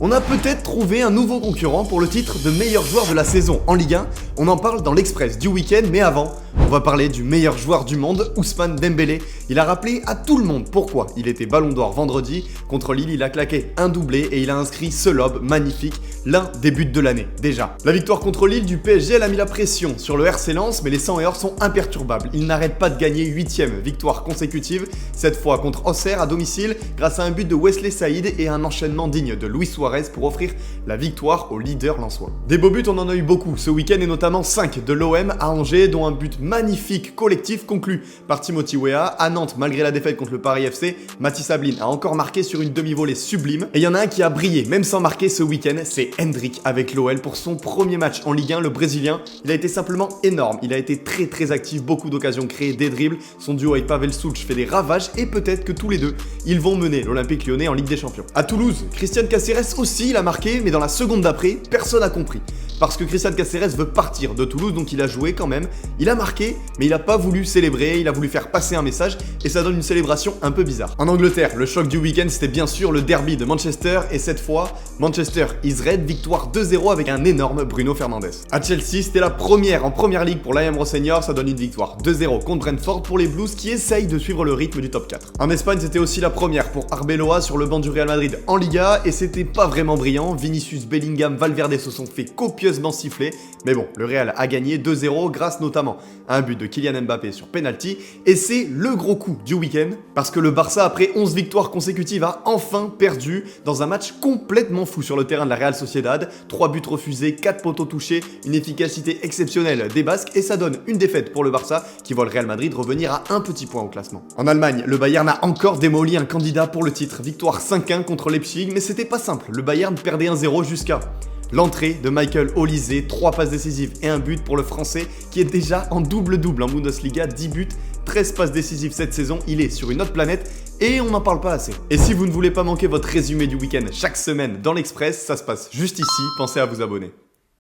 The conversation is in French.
On a peut-être trouvé un nouveau concurrent pour le titre de meilleur joueur de la saison en Ligue 1. On en parle dans l'Express du week-end, mais avant, on va parler du meilleur joueur du monde, Ousmane Dembélé. Il a rappelé à tout le monde pourquoi il était Ballon d'Or vendredi. Contre Lille, il a claqué un doublé et il a inscrit ce lob magnifique, l'un des buts de l'année, déjà. La victoire contre Lille du PSG, elle a mis la pression sur le RC Lens, mais les 100 et or sont imperturbables. Ils n'arrêtent pas de gagner 8e victoire consécutive, cette fois contre Auxerre à domicile, grâce à un but de Wesley Saïd et un enchaînement digne de Luis Suarez pour offrir la victoire au leader lensois. Des beaux buts, on en a eu beaucoup ce week-end et notamment 5 de l'OM à Angers, dont un but magnifique collectif conclu par Timothy Weah. À Nantes, malgré la défaite contre le Paris FC, Mathis Ablin a encore marqué sur une demi-volée sublime. Et il y en a un qui a brillé, même sans marquer ce week-end, c'est Hendrick avec l'OL pour son premier match en Ligue 1. Le Brésilien, il a été simplement énorme, il a été très actif, beaucoup d'occasions créées, des dribbles. Son duo avec Pavel Souch fait des ravages et peut-être que tous les deux, ils vont mener l'Olympique Lyonnais en Ligue des Champions. À Toulouse, Christian Cacérès aussi, il a marqué, mais dans la seconde d'après, personne n'a compris. Parce que Christian Cacérès veut partir de Toulouse, donc il a joué quand même. Il a marqué, mais il n'a pas voulu célébrer, il a voulu faire passer un message, et ça donne une célébration un peu bizarre. En Angleterre, le choc du week-end, c'était bien sûr le derby de Manchester, et cette fois, Manchester is red, victoire 2-0 avec un énorme Bruno Fernandes. À Chelsea, c'était la première en Première Ligue pour l'AM Rosseignor, ça donne une victoire 2-0 contre Brentford pour les Blues qui essayent de suivre le rythme du top 4. En Espagne, c'était aussi la première pour Arbeloa sur le banc du Real Madrid en Liga, et c'était pas vraiment brillant. Vinicius, Bellingham, Valverde se sont fait copieusement siffler, mais bon, le Real a gagné 2-0 grâce notamment à un but de Kylian Mbappé sur penalty, et c'est le gros coup du week-end, parce que le Barça, après 11 victoires consécutives, a enfin perdu dans un match complètement fou sur le terrain de la Real Sociedad. 3 buts refusés, 4 poteaux touchés, une efficacité exceptionnelle des Basques, et ça donne une défaite pour le Barça qui voit le Real Madrid revenir à un petit point au classement. En Allemagne, le Bayern a encore démoli un candidat pour le titre, victoire 5-1 contre Leipzig, mais c'était pas simple, le Bayern perdait 1-0 jusqu'à l'entrée de Michael Olise, 3 passes décisives et un but pour le Français qui est déjà en double-double en Bundesliga, 10 buts, 13 passes décisives cette saison, il est sur une autre planète et on n'en parle pas assez. Et si vous ne voulez pas manquer votre résumé du week-end chaque semaine dans l'Express, ça se passe juste ici, pensez à vous abonner.